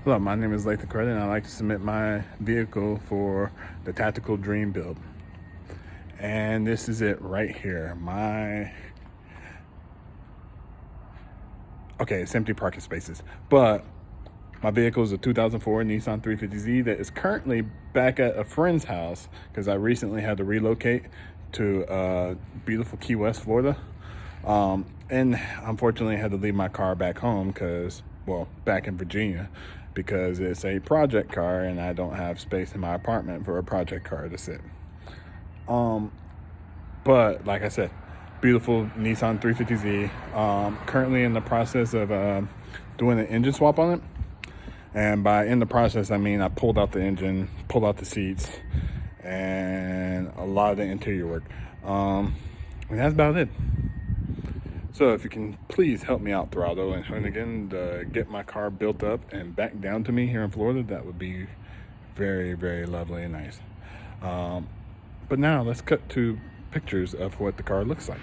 Hello, my name is Lathan Credit, and I'd like to submit my vehicle for the Tactical Dream build. And this is it right here. Okay, it's empty parking spaces, but my vehicle is a 2004 Nissan 350Z that is currently back at a friend's house because I recently had to relocate to beautiful Key West, Florida. And unfortunately I had to leave my car back home back in Virginia, because it's a project car and I don't have space in my apartment for a project car to sit. But like I said, beautiful Nissan 350Z. Currently in the process of doing an engine swap on it. And by in the process, I mean I pulled out the engine, pulled out the seats, and a lot of the interior work. And that's about it. So if you can please help me out, Throttle, and again, get my car built up and back down to me here in Florida, that would be very, very lovely and nice. But now let's cut to pictures of what the car looks like.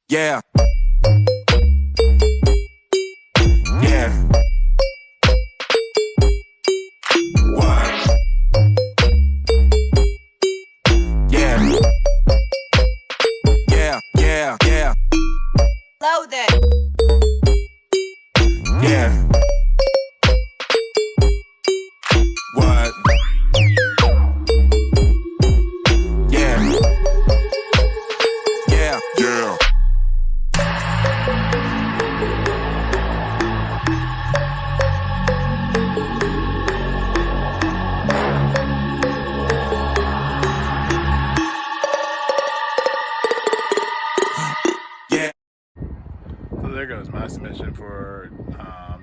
Yeah. Yeah. What? Yeah. Yeah, yeah, yeah. Load that. Yeah. What? Yeah. Yeah, yeah. So there goes my submission for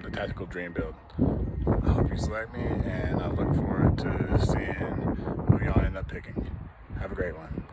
the Tactical Dream build. I hope you select me, and I look forward to seeing who y'all end up picking. Have a great one.